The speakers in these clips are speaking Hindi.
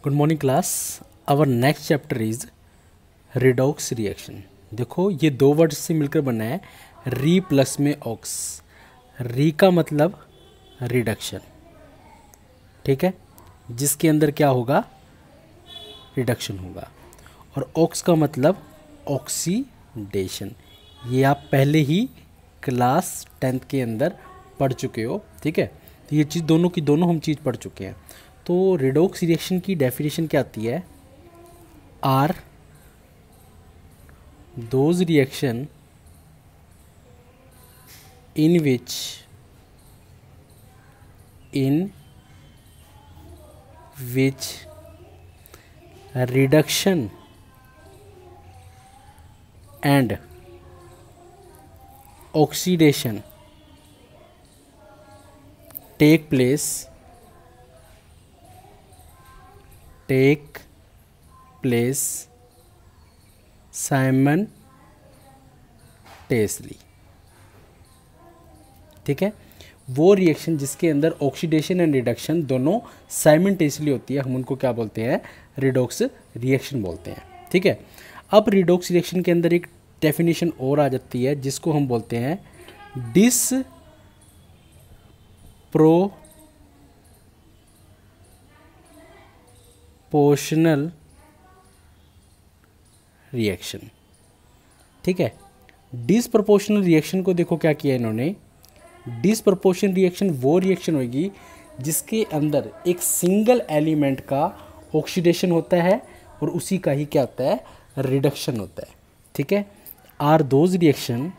Good morning class. Our next chapter is redox reaction. देखो ये दो वर्ड से मिलकर बना है री प्लस में ऑक्स। री का मतलब रिडक्शन, ठीक है, जिसके अंदर क्या होगा, रिडक्शन होगा। और ऑक्स का मतलब ऑक्सीडेशन। ये आप पहले ही क्लास 10th के अंदर पढ़ चुके हो, ठीक है। तो ये चीज़ दोनों की दोनों हम चीज़ पढ़ चुके हैं। तो रिडॉक्स रिएक्शन की डेफिनेशन क्या आती है, are those reaction in which reduction and oxidation take place simultaneously, ठीक है। वो रिएक्शन जिसके अंदर ऑक्सीडेशन एंड रिडक्शन दोनों साइमल्टेनियसली होती है, हम उनको क्या बोलते हैं, रिडॉक्स रिएक्शन बोलते हैं, ठीक है। अब रिडॉक्स रिएक्शन के अंदर एक डेफिनेशन और आ जाती है जिसको हम बोलते हैं डिसप्रोपोर्शनल रिएक्शन, ठीक है। डिसप्रोपोर्शनल रिएक्शन को देखो क्या किया इन्होंने, डिसप्रोपोर्शनल रिएक्शन वो रिएक्शन होगी जिसके अंदर एक सिंगल एलिमेंट का ऑक्सीडेशन होता है और उसी का ही क्या होता है, रिडक्शन होता है, ठीक है। Are those reaction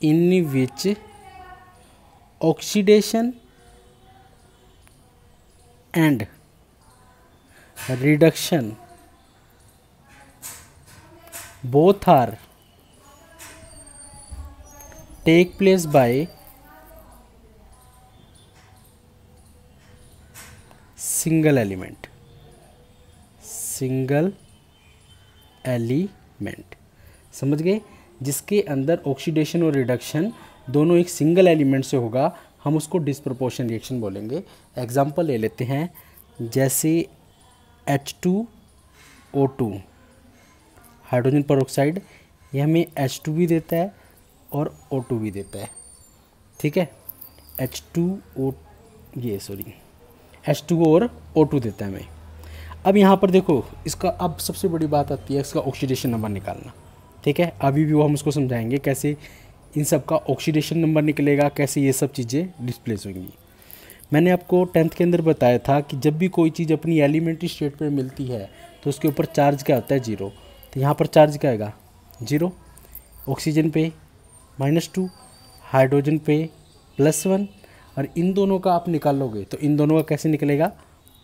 in which oxidation and reduction both are take place by single element, समझ गए। जिसके अंदर ऑक्सीडेशन और रिडक्शन दोनों एक सिंगल एलिमेंट से होगा, हम उसको डिसप्रोपोर्शनल रिएक्शन बोलेंगे। एग्जांपल ले लेते हैं, जैसे H2O2 हाइड्रोजन पर ये हमें H2 भी देता है और O2 भी देता है, ठीक है। H2O और O2 देता है हमें। अब यहाँ पर देखो इसका, अब सबसे बड़ी बात आती है इसका ऑक्सीडेशन नंबर निकालना, ठीक है। अभी भी वो हम उसको समझाएंगे कैसे इन सब का ऑक्सीडेशन नंबर निकलेगा, कैसे ये सब चीज़ें डिस्प्लेस होंगी। मैंने आपको 10th के अंदर बताया था कि जब भी कोई चीज़ अपनी एलिमेंट्री स्टेट पे मिलती है तो उसके ऊपर चार्ज क्या होता है, 0। तो यहाँ पर चार्ज क्या आएगा, 0। ऑक्सीजन पे -2, हाइड्रोजन पे +1, और इन दोनों का आप निकालोगे तो इन दोनों का कैसे निकलेगा,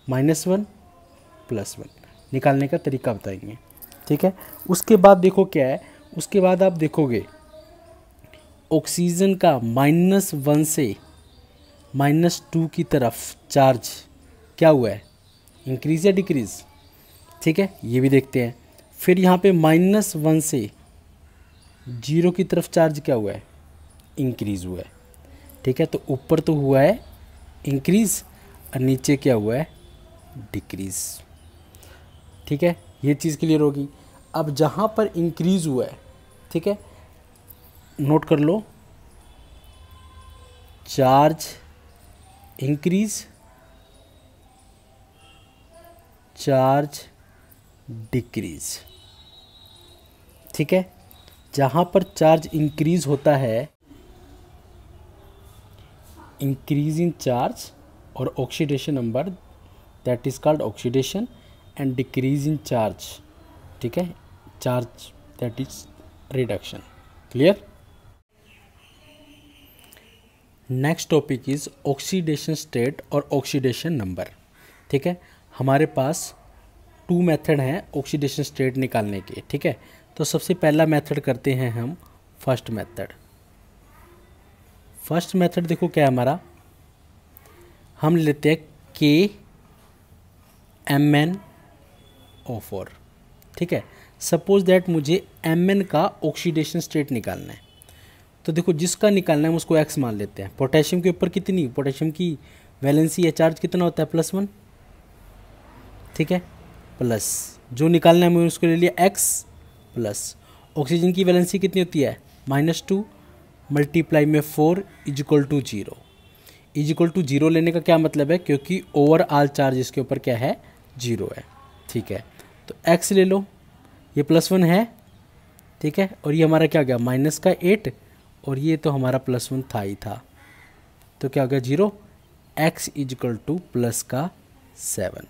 -1 +1। निकालने का तरीका बताएंगे, ठीक है। उसके बाद देखो क्या है, उसके बाद आप देखोगे ऑक्सीजन का -1 से -2 की तरफ चार्ज क्या हुआ है, इंक्रीज या डिक्रीज, ठीक है, ये भी देखते हैं। फिर यहाँ पे -1 से 0 की तरफ चार्ज क्या हुआ है, इंक्रीज हुआ है, ठीक है। तो ऊपर तो हुआ है इंक्रीज और नीचे क्या हुआ है, डिक्रीज, ठीक है। ये चीज़ क्लियर होगी। अब जहाँ पर इंक्रीज हुआ है, ठीक है, नोट कर लो, चार्ज इंक्रीज, चार्ज डिक्रीज, ठीक है। जहाँ पर चार्ज इंक्रीज होता है, इंक्रीज इन चार्ज और oxidation number, that is called oxidation, and decrease in charge, ठीक है, charge that is reduction. Clear. Next topic is oxidation state और ऑक्सीडेशन नंबर, ठीक है। हमारे पास 2 मेथड हैं ऑक्सीडेशन स्टेट निकालने के, ठीक है। तो सबसे पहला मेथड करते हैं हम फर्स्ट मेथड। फर्स्ट मेथड देखो क्या है हमारा, हम लेते हैं KMnO4, ठीक है। सपोज दैट मुझे Mn का ऑक्सीडेशन स्टेट निकालना है, तो देखो जिसका निकालना है हम उसको x मान लेते हैं। पोटेशियम के ऊपर कितनी, पोटेशियम की वैलेंसी या चार्ज कितना होता है, +1, ठीक है, प्लस जो निकालना है मैंने उसको ले लिया x प्लस ऑक्सीजन की वैलेंसी कितनी होती है, -2 मल्टीप्लाई में 4 इजिकल टू 0। इजिकल टू 0 लेने का क्या मतलब है, क्योंकि ओवरऑल चार्ज इसके ऊपर क्या है, 0 है, ठीक है। तो x ले लो, ये +1 है, ठीक है, और ये हमारा क्या हो गया -8, और ये तो हमारा +1 था ही था, तो क्या हो गया 0, x इजिकल टू +7,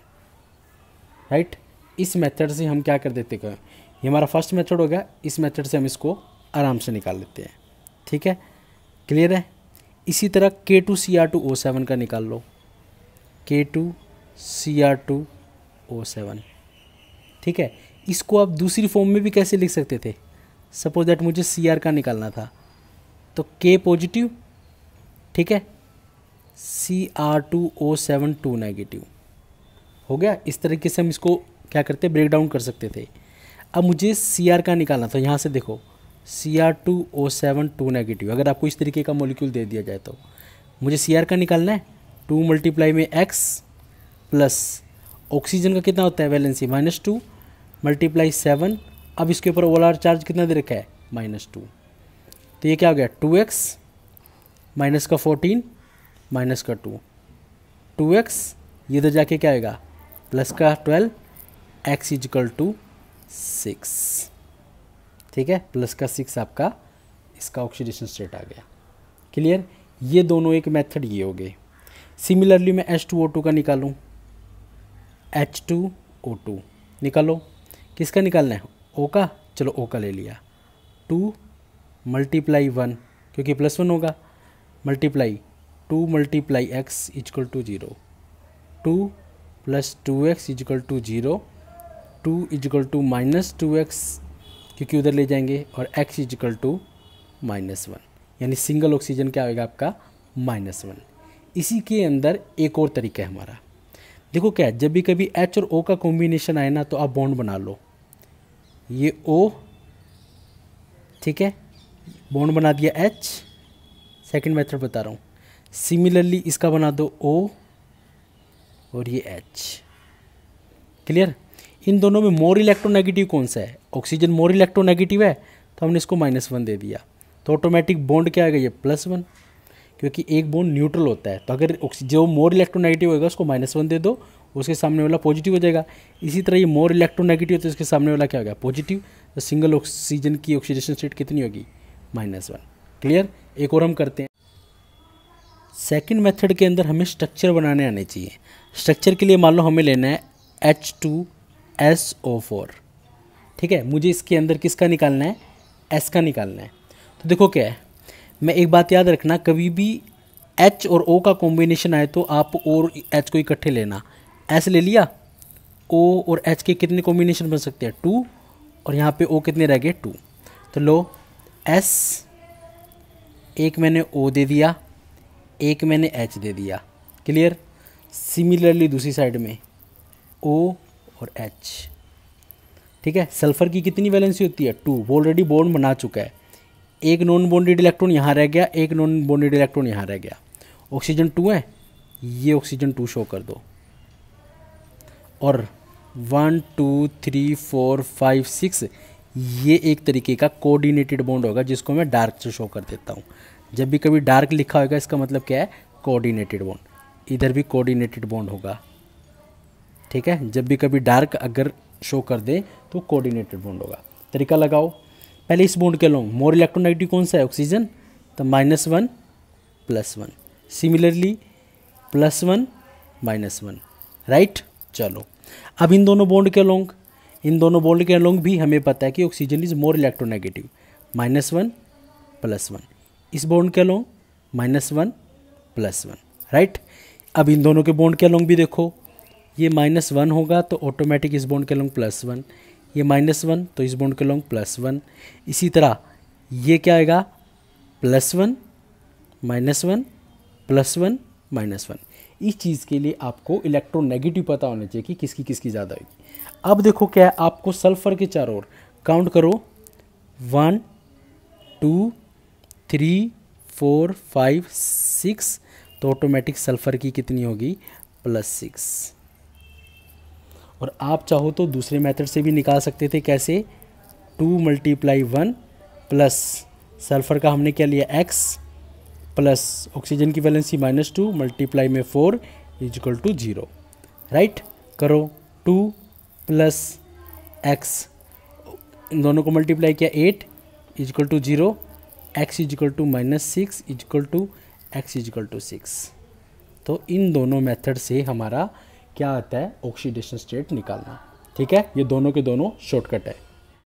राइट। इस मेथड से हम क्या कर देते हैं, ये हमारा फर्स्ट मेथड हो गया, इस मेथड से हम इसको आराम से निकाल लेते हैं, ठीक है, क्लियर है। इसी तरह K2Cr2O7 का निकाल लो, K2Cr2O7, ठीक है। इसको आप दूसरी फॉर्म में भी कैसे लिख सकते थे, सपोज दैट मुझे Cr का निकालना था, तो K पॉजिटिव, ठीक है, Cr2O7 2 नेगेटिव हो गया। इस तरीके से हम इसको क्या करते, ब्रेक डाउन कर सकते थे। अब मुझे Cr का निकालना था, यहाँ से देखो Cr2O7 2 नेगेटिव, अगर आपको इस तरीके का मॉलिक्यूल दे दिया जाए तो मुझे Cr का निकालना है, 2 मल्टीप्लाई में x प्लस ऑक्सीजन का कितना होता है वैलेंसी, -2 मल्टीप्लाई 7, अब इसके ऊपर ओवरऑल चार्ज कितना दे रखा है, -2, तो ये क्या हो गया 2x माइनस का 14 माइनस का 2, 2x ये तो जाके क्या आएगा प्लस का 12, x इजिकल टू 6, ठीक है, प्लस का 6 आपका इसका ऑक्सीडेशन स्टेट आ गया, क्लियर। ये दोनों एक मेथड ये हो गए। सिमिलरली मैं H2O2 का निकालूं, H2O2 निकालो, किसका निकालना है, O का, चलो O का ले लिया, 2 मल्टीप्लाई 1 क्योंकि +1 होगा, multiply 2 multiply x is equal to 0, 2 plus 2x is equal to 0, 2 is equal to -2x क्योंकि उधर ले जाएंगे, और x इजकल टू -1, यानी सिंगल ऑक्सीजन क्या होगा आपका -1। इसी के अंदर एक और तरीका है हमारा, देखो क्या है, जब भी कभी H और O का कॉम्बिनेशन आए ना तो आप बॉन्ड बना लो, ये O, ठीक है, बॉन्ड बना दिया H, सेकंड मेथड बता रहा हूँ। सिमिलरली इसका बना दो O और ये H, क्लियर। इन दोनों में मोर इलेक्ट्रोनेगेटिव कौन सा है, ऑक्सीजन मोर इलेक्ट्रोनेगेटिव है, तो हमने इसको -1 दे दिया, तो ऑटोमेटिक बॉन्ड क्या आएगा, ये +1, क्योंकि एक बॉन्ड न्यूट्रल होता है, तो अगर जो मोर इलेक्ट्रोनेगेटिव होगा उसको -1 दे दो, उसके सामने वाला पॉजिटिव हो जाएगा। इसी तरह ये मोर इलेक्ट्रोनेगेटिव तो इसके सामने वाला क्या होगा पॉजिटिव, तो सिंगल ऑक्सीजन की ऑक्सीडेशन स्टेट कितनी होगी -1, क्लियर। एक और हम करते हैं, सेकंड मेथड के अंदर हमें स्ट्रक्चर बनाने आने चाहिए। स्ट्रक्चर के लिए मान लो हमें लेना है H2SO4, ठीक है, मुझे इसके अंदर किसका निकालना है, S का निकालना है। तो देखो क्या है, मैं एक बात याद रखना, कभी भी H और O का कॉम्बिनेशन आए तो आप O और H को इकट्ठे लेना, S ले लिया, O और H के कितने कॉम्बिनेशन बन सकते हैं 2, और यहाँ पे O कितने रह गए 2, तो लो S, एक मैंने O दे दिया, एक मैंने H दे दिया, क्लियर। सिमिलरली दूसरी साइड में O और H, ठीक है। सल्फर की कितनी वैलेंसी होती है 2, वो ऑलरेडी बॉन्ड बना चुका है, एक नॉन बॉन्डेड इलेक्ट्रॉन यहाँ रह गया, एक नॉन बॉन्डेड इलेक्ट्रॉन यहाँ रह गया, ऑक्सीजन 2 है, ये ऑक्सीजन 2 शो कर दो, और 1 2 3 4 5 6 ये एक तरीके का कोऑर्डिनेटेड बॉन्ड होगा, जिसको मैं डार्क से शो कर देता हूँ। जब भी कभी डार्क लिखा होगा इसका मतलब क्या है, कोऑर्डिनेटेड बॉन्ड, इधर भी कोऑर्डिनेटेड बॉन्ड होगा, ठीक है। जब भी कभी डार्क अगर शो कर दे तो कोऑर्डिनेटेड बॉन्ड होगा। तरीका लगाओ, पहले इस बॉन्ड के लॉन्ग मोर इलेक्ट्रोनेगेटिव कौन सा है ऑक्सीजन, तो -1 +1, सिमिलरली +1 -1, राइट। चलो अब इन दोनों बॉन्ड के लॉन्ग, इन दोनों बॉन्ड के लॉन्ग भी हमें पता है कि ऑक्सीजन इज मोर इलेक्ट्रोनेगेटिव, -1 +1, इस बॉन्ड के लॉन्ग -1 +1, राइट। अब इन दोनों के बॉन्ड के लॉन्ग भी देखो, ये -1 होगा तो ऑटोमेटिक इस बॉन्ड के लॉन्ग +1, ये -1 तो इस बॉन्ड के लॉन्ग +1, इसी तरह ये क्या आएगा +1 -1 +1 -1, इस चीज़ के लिए आपको इलेक्ट्रोनेगेटिव पता होना चाहिए कि किसकी किसकी ज़्यादा होगी। अब देखो क्या है, आपको सल्फर के चारों ओर काउंट करो 1 2 3 4 5 6, तो ऑटोमेटिक सल्फर की कितनी होगी +6। और आप चाहो तो दूसरे मेथड से भी निकाल सकते थे, कैसे 2 × 1 प्लस सल्फ़र का हमने क्या लिया x प्लस ऑक्सीजन की वैलेंसी -2 मल्टीप्लाई में 4 = 0, राइट। करो 2 + x, इन दोनों को मल्टीप्लाई किया 8 = 0, x = -6 x = 6। तो इन दोनों मेथड से हमारा क्या आता है, ऑक्सीडेशन स्टेट निकालना। ठीक है, ये दोनों के दोनों शॉर्टकट है।